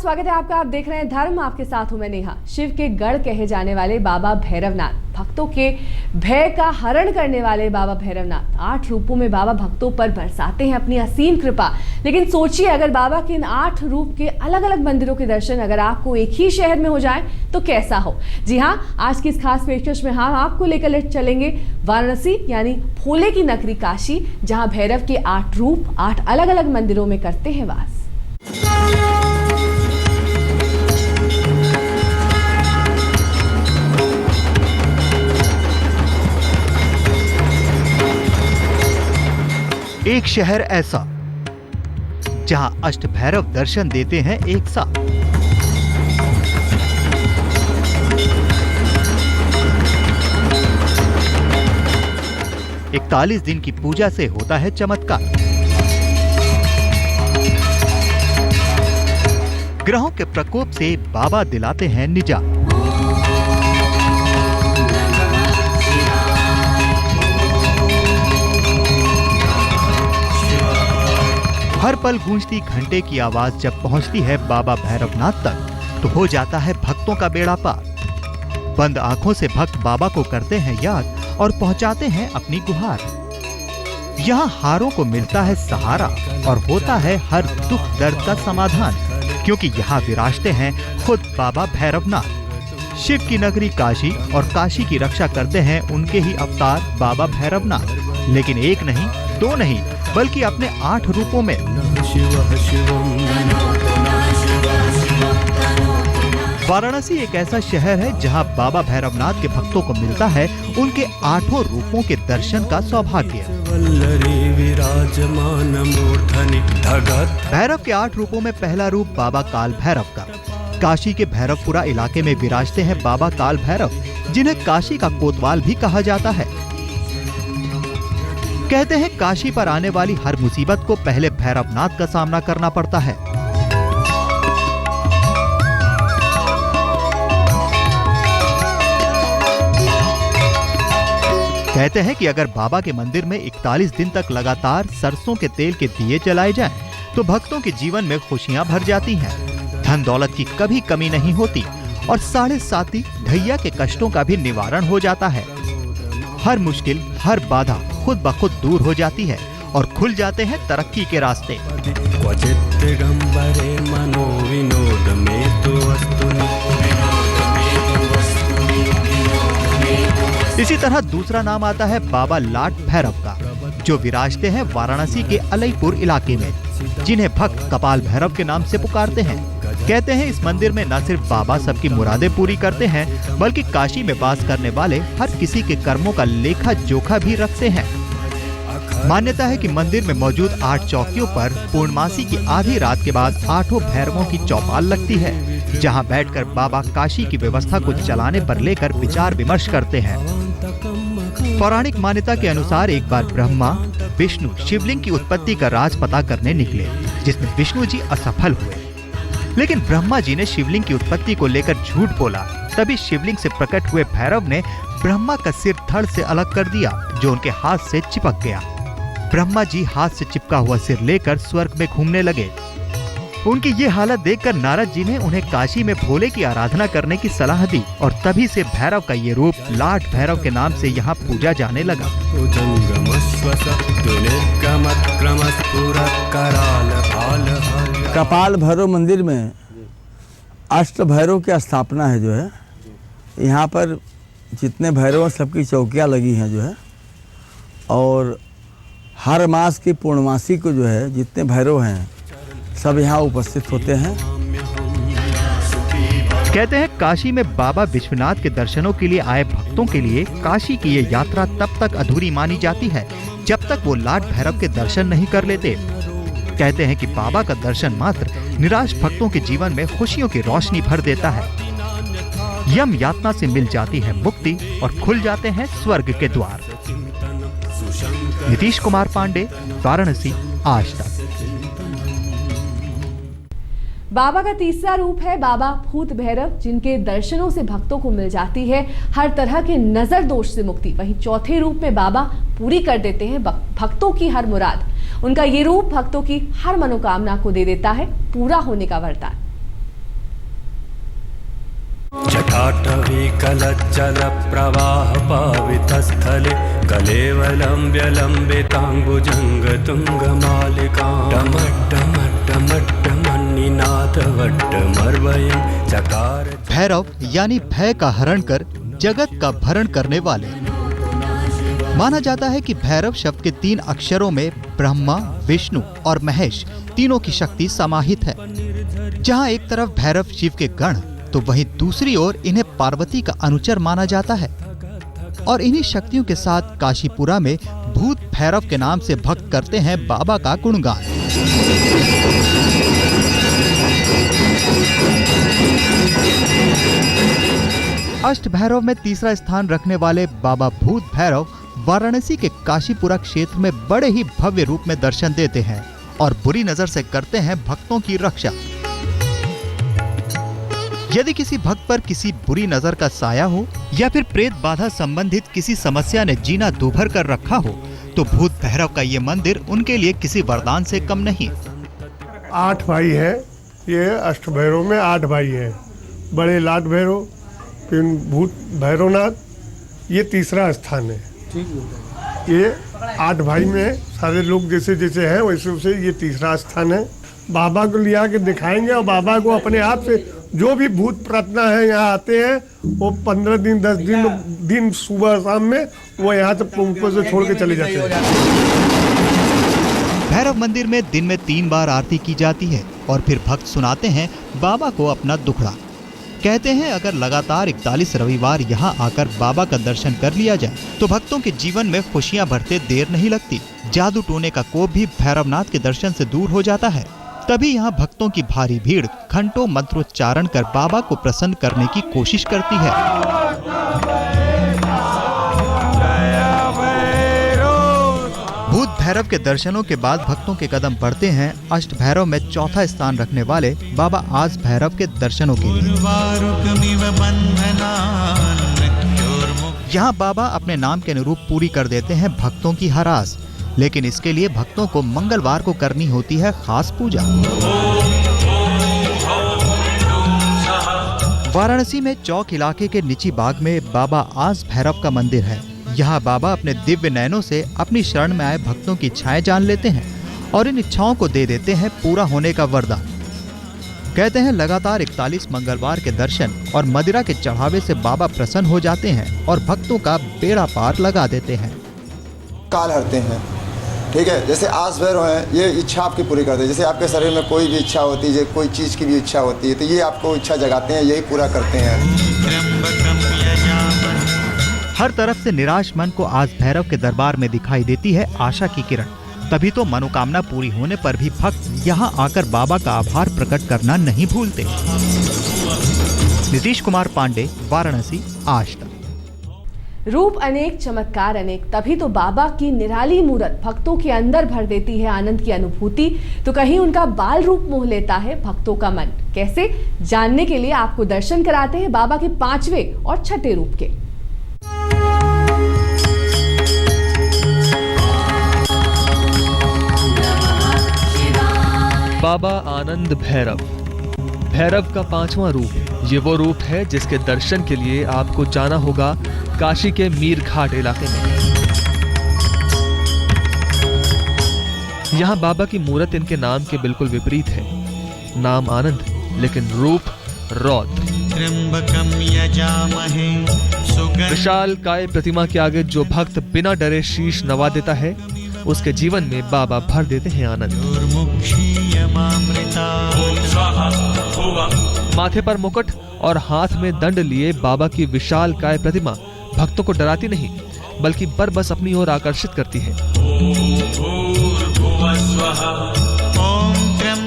स्वागत है आपका। आप देख रहे हैं धर्म, आपके साथ हूं मैं नेहा। शिव के गढ़ कहे जाने वाले बाबा भैरवनाथ, भक्तों के भय का हरण करने वाले बाबा भैरवनाथ 8 रूपों में बाबा भक्तों पर बरसाते हैं अपनी असीम कृपा। लेकिन सोचिए, अगर बाबा के इन 8 रूप के अलग अलग मंदिरों के दर्शन अगर आपको एक ही शहर में हो जाए तो कैसा हो। जी हाँ, आज की इस खास पेशकश में हम आपको लेकर चलेंगे वाराणसी यानी भोले की नगरी काशी, जहाँ भैरव के 8 रूप 8 अलग अलग मंदिरों में करते हैं वास। एक शहर ऐसा जहां अष्ट भैरव दर्शन देते हैं एक साथ। इकतालीस दिन की पूजा से होता है चमत्कार। ग्रहों के प्रकोप से बाबा दिलाते हैं निजात। हर पल गूंजती घंटे की आवाज जब पहुंचती है बाबा भैरवनाथ तक तो हो जाता है भक्तों का बेड़ा पार। बंद आंखों से भक्त बाबा को करते हैं याद और पहुंचाते हैं अपनी गुहार। यहाँ हारों को मिलता है सहारा और होता है हर दुख दर्द का समाधान, क्योंकि यहाँ विराजते हैं खुद बाबा भैरवनाथ। शिव की नगरी काशी और काशी की रक्षा करते हैं उनके ही अवतार बाबा भैरवनाथ। लेकिन एक नहीं, दो नहीं, बल्कि अपने 8 रूपों में। वाराणसी एक ऐसा शहर है जहां बाबा भैरवनाथ के भक्तों को मिलता है उनके 8 रूपों के दर्शन का सौभाग्य। भैरव के 8 रूपों में पहला रूप बाबा काल भैरव का। काशी के भैरवपुरा इलाके में विराजते हैं बाबा काल भैरव, जिन्हें काशी का कोतवाल भी कहा जाता है। कहते हैं काशी पर आने वाली हर मुसीबत को पहले भैरवनाथ का सामना करना पड़ता है। कहते हैं कि अगर बाबा के मंदिर में 41 दिन तक लगातार सरसों के तेल के दिए जलाए जाएं, तो भक्तों के जीवन में खुशियां भर जाती हैं, धन दौलत की कभी कमी नहीं होती और 7.5 ढैया के कष्टों का भी निवारण हो जाता है। हर मुश्किल, हर बाधा खुद ब खुद दूर हो जाती है और खुल जाते हैं तरक्की के रास्ते। इसी तरह दूसरा नाम आता है बाबा लाट भैरव का, जो विराजते हैं वाराणसी के अलईपुर इलाके में, जिन्हें भक्त कपाल भैरव के नाम से पुकारते हैं। कहते हैं इस मंदिर में न सिर्फ बाबा सबकी मुरादें पूरी करते हैं, बल्कि काशी में वास करने वाले हर किसी के कर्मों का लेखा जोखा भी रखते हैं। मान्यता है कि मंदिर में मौजूद 8 चौकियों पर पूर्णमासी की आधी रात के बाद 8 भैरवों की चौपाल लगती है, जहां बैठकर बाबा काशी की व्यवस्था को चलाने पर लेकर विचार विमर्श करते हैं। पौराणिक मान्यता के अनुसार एक बार ब्रह्मा विष्णु शिवलिंग की उत्पत्ति का राज पता करने निकले, जिसमें विष्णु जी असफल हुए। लेकिन ब्रह्मा जी ने शिवलिंग की उत्पत्ति को लेकर झूठ बोला। तभी शिवलिंग से प्रकट हुए भैरव ने ब्रह्मा का सिर धड़ से अलग कर दिया, जो उनके हाथ से चिपक गया। ब्रह्मा जी हाथ से चिपका हुआ सिर लेकर स्वर्ग में घूमने लगे। उनकी ये हालत देखकर नारद जी ने उन्हें काशी में भोले की आराधना करने की सलाह दी और तभी से भैरव का ये रूप लाट भैरव के नाम से यहाँ पूजा जाने लगा। कपाल भैरव मंदिर में अष्ट भैरव की स्थापना है जो है। यहाँ पर जितने भैरव सबकी चौकियाँ लगी हैं जो है, और हर मास की पूर्णमासी को जो है जितने भैरव हैं सब यहाँ उपस्थित होते हैं। कहते हैं काशी में बाबा विश्वनाथ के दर्शनों के लिए आए भक्तों के लिए काशी की ये यात्रा तब तक अधूरी मानी जाती है जब तक वो लाट भैरव के दर्शन नहीं कर लेते। कहते हैं कि बाबा का दर्शन मात्र निराश भक्तों के जीवन में खुशियों की रोशनी भर देता है। यम यातना से मिल जाती है मुक्ति और खुल जाते हैं स्वर्ग के द्वार। नीतीश कुमार पांडे, वाराणसी, आज तक। बाबा का तीसरा रूप है बाबा भूत भैरव, जिनके दर्शनों से भक्तों को मिल जाती है हर तरह के नजर दोष से मुक्ति। वहीं चौथे रूप में बाबा पूरी कर देते हैं भक्तों की हर मुराद। उनका ये रूप भक्तों की हर मनोकामना को दे देता है पूरा होने का वरदान। जाह्नवी कलज्जल प्रवाह पावितस्थले कलेवलम्ब्य लम्बिताम्बुजङ्ग तुङ्गमालिकां टमट्टमट्टमट्टमन्निनाथवट्टमर्वयं चकार। भैरव यानी भय का हरण कर जगत का भरण करने वाले। माना जाता है कि भैरव शब्द के 3 अक्षरों में ब्रह्मा, विष्णु और महेश तीनों की शक्ति समाहित है। जहां एक तरफ भैरव शिव के गण तो वहीं दूसरी ओर इन्हें पार्वती का अनुचर माना जाता है। और इन्हीं शक्तियों के साथ काशीपुरा में भूत भैरव के नाम से भक्त करते हैं बाबा का गुणगान। अष्ट भैरव में तीसरा स्थान रखने वाले बाबा भूत भैरव वाराणसी के काशीपुरा क्षेत्र में बड़े ही भव्य रूप में दर्शन देते हैं और बुरी नजर से करते हैं भक्तों की रक्षा। यदि किसी भक्त पर किसी बुरी नजर का साया हो या फिर प्रेत बाधा संबंधित किसी समस्या ने जीना दूभर कर रखा हो तो भूत भैरव का ये मंदिर उनके लिए किसी वरदान से कम नहीं। 8 भाई है, ये अष्ट भैरव में 8 भाई है। बड़े लाट भैरव, फिर भूत भैरवनाथ, ये तीसरा स्थान है। ये 8 भाई में सारे लोग जैसे जैसे हैं वैसे वैसे ये तीसरा स्थान है। बाबा को लिया के दिखाएंगे और बाबा को अपने आप से जो भी भूत प्रार्थना है यहाँ आते हैं वो 15 दिन 10 दिन सुबह शाम में वो यहाँ से उनको से छोड़ के चले जाते हैं। भैरव मंदिर में दिन में 3 बार आरती की जाती है और फिर भक्त सुनाते हैं बाबा को अपना दुखड़ा। कहते हैं अगर लगातार 41 रविवार यहाँ आकर बाबा का दर्शन कर लिया जाए तो भक्तों के जीवन में खुशियां भरते देर नहीं लगती। जादू टोने का कोप भी भैरवनाथ के दर्शन से दूर हो जाता है। तभी यहाँ भक्तों की भारी भीड़ घंटों मंत्रोच्चारण कर बाबा को प्रसन्न करने की कोशिश करती है। भूत भैरव के दर्शनों के बाद भक्तों के कदम बढ़ते हैं अष्ट भैरव में चौथा स्थान रखने वाले बाबा आज भैरव के दर्शनों के लिए। यहाँ बाबा अपने नाम के अनुरूप पूरी कर देते हैं भक्तों की हरास, लेकिन इसके लिए भक्तों को मंगलवार को करनी होती है खास पूजा। वाराणसी में चौक इलाके के निची बाग में बाबा आज भैरव का मंदिर है। यहाँ बाबा अपने दिव्य नयनों से अपनी शरण में आए भक्तों की इच्छाएं जान लेते हैं और इन इच्छाओं को दे देते हैं पूरा होने का वरदान। कहते हैं लगातार 41 मंगलवार के दर्शन और मदिरा के चढ़ावे से बाबा प्रसन्न हो जाते हैं और भक्तों का बेड़ा पार लगा देते हैं। काल हरते हैं, ठीक है। जैसे आस भैरव हैं, ये इच्छा आपकी पूरी करते हैं। जैसे आपके शरीर में कोई भी इच्छा होती है, कोई चीज़ की भी इच्छा होती है तो ये आपको इच्छा जगाते हैं, यही पूरा करते हैं। हर तरफ से निराश मन को आज भैरव के दरबार में दिखाई देती है आशा की किरण। तभी तो मनोकामना पूरी होने पर भी भक्त यहाँ आकर बाबा का आभार प्रकट करना नहीं भूलते। नीतीश कुमार पांडे, वाराणसी, आज तक। रूप अनेक, चमत्कार अनेक, तभी तो बाबा की निराली मूरत भक्तों के अंदर भर देती है आनंद की अनुभूति। तो कहीं उनका बाल रूप मोह लेता है भक्तों का मन। कैसे, जानने के लिए आपको दर्शन कराते हैं बाबा के 5वें और 6ठे रूप के। बाबा आनंद भैरव, भैरव का 5वां रूप। ये वो रूप है जिसके दर्शन के लिए आपको जाना होगा काशी के मीर घाट इलाके में। यहाँ बाबा की मूरत इनके नाम के बिल्कुल विपरीत है। नाम आनंद लेकिन रूप रौद्र। विशाल काय प्रतिमा के आगे जो भक्त बिना डरे शीश नवा देता है उसके जीवन में बाबा भर देते हैं आनंद। माथे पर मुकुट और हाथ में दंड लिए बाबा की विशाल काय प्रतिमा भक्तों को डराती नहीं बल्कि बस अपनी ओर आकर्षित करती है।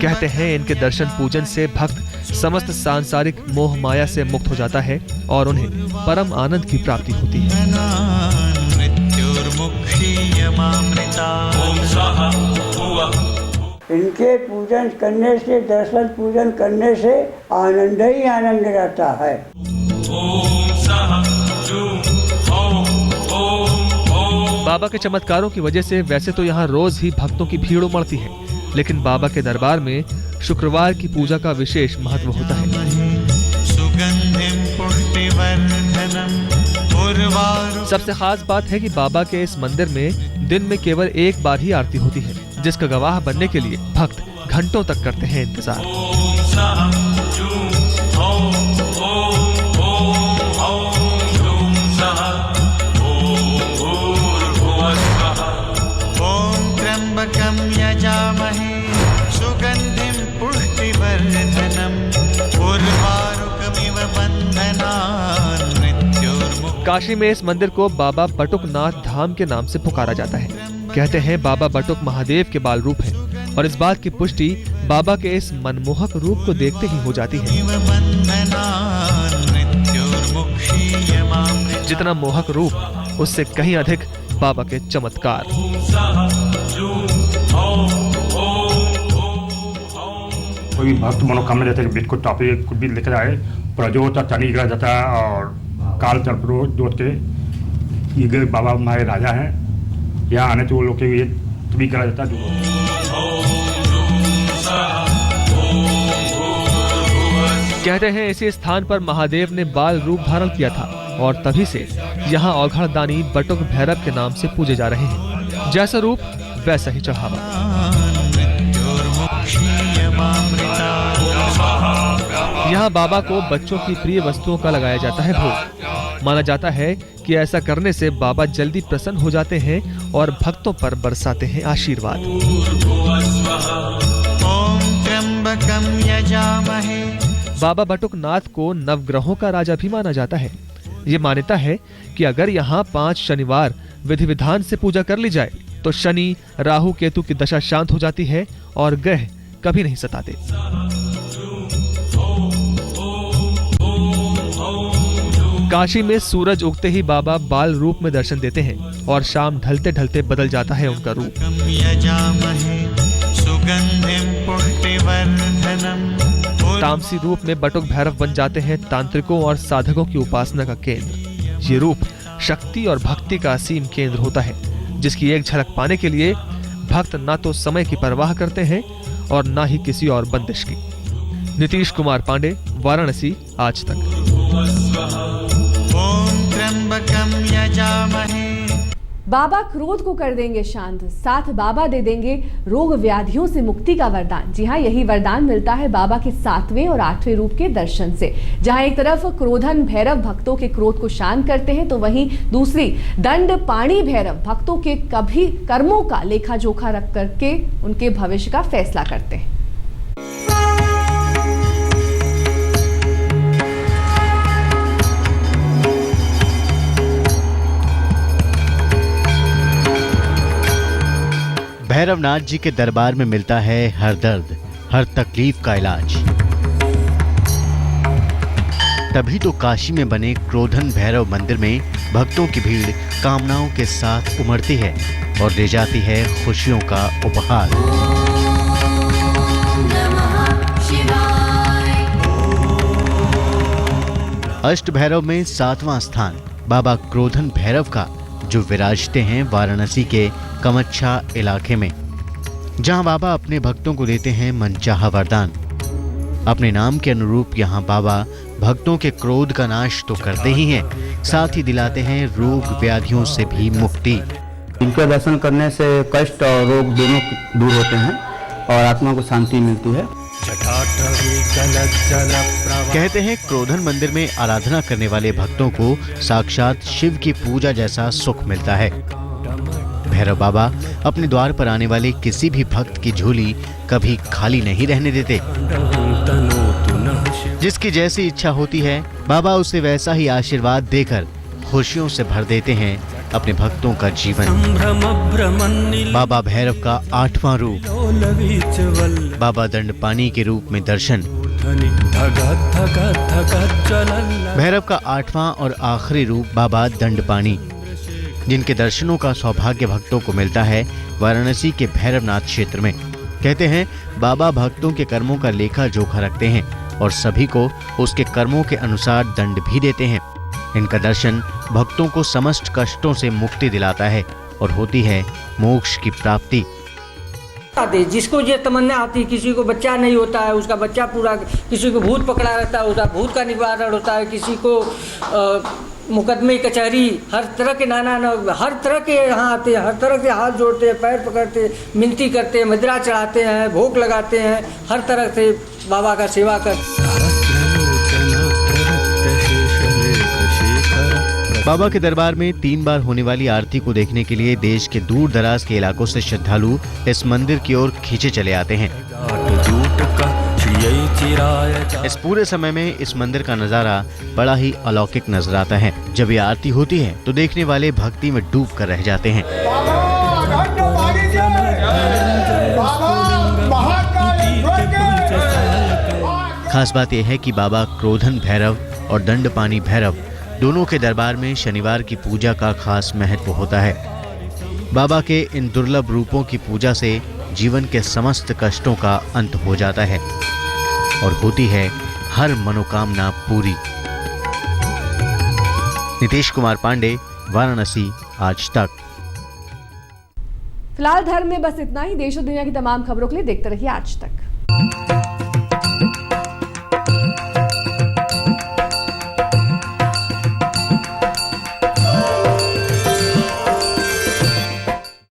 कहते हैं इनके दर्शन पूजन से भक्त समस्त सांसारिक मोह माया से मुक्त हो जाता है और उन्हें परम आनंद की प्राप्ति होती है। इनके पूजन करने से, दर्शन पूजन करने से आनंद ही आनंद रहता है। बाबा के चमत्कारों की वजह से वैसे तो यहाँ रोज ही भक्तों की भीड़ उमड़ती है, लेकिन बाबा के दरबार में शुक्रवार की पूजा का विशेष महत्व होता है। सबसे खास बात है कि बाबा के इस मंदिर में दिन में केवल एक बार ही आरती होती है, जिसका गवाह बनने के लिए भक्त घंटों तक करते हैं इंतजार। ओम त्र्यंबकं यजामहे सुगंधिं पुष्टिवर्धनम् उर्वारुकमिव बन्धनान् मृत्योर्मुक्तिः। काशी में इस मंदिर को बाबा बटुकनाथ धाम के नाम से पुकारा जाता है। कहते हैं बाबा बटुक महादेव के बाल रूप हैं और इस बात की पुष्टि बाबा के इस मनमोहक रूप को देखते ही हो जाती है। जितना मोहक रूप, उससे कहीं अधिक बाबा के चमत्कार। कोई भक्त मनोकामना जैसे बिट को टॉपी कुछ भी लेकर आए, प्रजोत चनी का जाता और काल चक्रो जोत के ये बाबा हमारे राजा हैं, यहाँ आने तो वो लोग के ये भी करा जाता है। कहते हैं इसी स्थान पर महादेव ने बाल रूप धारण किया था और तभी से यहाँ औघड़ दानी बटुक भैरव के नाम से पूजे जा रहे हैं। जैसा रूप वैसा ही चढ़ावा। यहाँ बाबा को बच्चों की प्रिय वस्तुओं का लगाया जाता है भोग। माना जाता है कि ऐसा करने से बाबा जल्दी प्रसन्न हो जाते हैं और भक्तों पर बरसाते हैं आशीर्वाद। बाबा बटुकनाथ को नवग्रहों का राजा भी माना जाता है। ये मान्यता है कि अगर यहाँ 5 शनिवार विधि विधान से पूजा कर ली जाए तो शनि, राहु, केतु की दशा शांत हो जाती है और ग्रह कभी नहीं सताते। काशी में सूरज उगते ही बाबा बाल रूप में दर्शन देते हैं और शाम ढलते ढलते बदल जाता है उनका रूप। तामसी रूप में बटुक भैरव बन जाते हैं तांत्रिकों और साधकों की उपासना का केंद्र। ये रूप शक्ति और भक्ति का असीम केंद्र होता है, जिसकी एक झलक पाने के लिए भक्त ना तो समय की परवाह करते हैं और ना ही किसी और बंदिश की। नीतीश कुमार पांडे, वाराणसी, आज तक। ओम त्र्यंबकं यजामहे। बाबा क्रोध को कर देंगे शांत, साथ बाबा दे देंगे रोग व्याधियों से मुक्ति का वरदान। जी हाँ, यही वरदान मिलता है बाबा के 7वें और 8वें रूप के दर्शन से। जहाँ एक तरफ क्रोधन भैरव भक्तों के क्रोध को शांत करते हैं, तो वहीं दूसरी दंड पाणी भैरव भक्तों के कभी कर्मों का लेखा जोखा रख करके उनके भविष्य का फैसला करते हैं। भैरवनाथ जी के दरबार में मिलता है हर दर्द, हर तकलीफ का इलाज। तभी तो काशी में बने क्रोधन भैरव मंदिर में भक्तों की भीड़ कामनाओं के साथ उमड़ती है और ले जाती है खुशियों का उपहार। अष्ट भैरव में 7वां स्थान बाबा क्रोधन भैरव का, जो विराजते हैं वाराणसी के कमच्छा इलाके में, जहां बाबा अपने भक्तों को देते हैं मनचाहा वरदान। अपने नाम के अनुरूप यहां बाबा भक्तों के क्रोध का नाश तो करते ही हैं, साथ ही दिलाते हैं रोग व्याधियों से भी मुक्ति। इनके दर्शन करने से कष्ट और रोग दोनों दूर होते हैं और आत्मा को शांति मिलती है। कहते हैं क्रोधन मंदिर में आराधना करने वाले भक्तों को साक्षात शिव की पूजा जैसा सुख मिलता है। भैरव बाबा अपने द्वार पर आने वाले किसी भी भक्त की झोली कभी खाली नहीं रहने देते। जिसकी जैसी इच्छा होती है बाबा उसे वैसा ही आशीर्वाद देकर खुशियों से भर देते हैं अपने भक्तों का जीवन। बाबा भैरव का 8वां रूप, बाबा दंडपानी के रूप में दर्शन। भैरव का 8वां और आखिरी रूप बाबा दंडपानी, जिनके दर्शनों का सौभाग्य भक्तों को मिलता है वाराणसी के भैरवनाथ क्षेत्र में। कहते हैं बाबा भक्तों के कर्मों का लेखा जोखा रखते हैं और सभी को उसके कर्मों के अनुसार दंड भी देते हैं। इनका दर्शन भक्तों को समस्त कष्टों से मुक्ति दिलाता है और होती है मोक्ष की प्राप्ति। जिसको ये तमन्ना होती है, किसी को बच्चा नहीं होता है उसका बच्चा पूरा, किसी को भूत पकड़ा रहता है उसका भूत का निवारण होता है, किसी को मुकदमे कचहरी हर तरह के हर तरह के यहाँ आते हैं, हर तरह के हाथ जोड़ते हैं, पैर पकड़ते हैं, मिनती करते हैं, मदिरा चढ़ाते हैं, भोग लगाते हैं, हर तरह से बाबा का सेवा करते हैं। बाबा के दरबार में 3 बार होने वाली आरती को देखने के लिए देश के दूर दराज के इलाकों से श्रद्धालु इस मंदिर की ओर खींचे चले आते हैं। इस पूरे समय में इस मंदिर का नजारा बड़ा ही अलौकिक नजर आता है। जब ये आरती होती है तो देखने वाले भक्ति में डूब कर रह जाते हैं। खास बात यह है कि बाबा क्रोधन भैरव और दंडपानी भैरव दोनों के दरबार में शनिवार की पूजा का खास महत्व होता है। बाबा के इन दुर्लभ रूपों की पूजा से जीवन के समस्त कष्टों का अंत हो जाता है और होती है हर मनोकामना पूरी। नीतीश कुमार पांडे, वाराणसी, आज तक। फिलहाल धर्म में बस इतना ही। देश और दुनिया की तमाम खबरों के लिए देखते रहिए आज तक।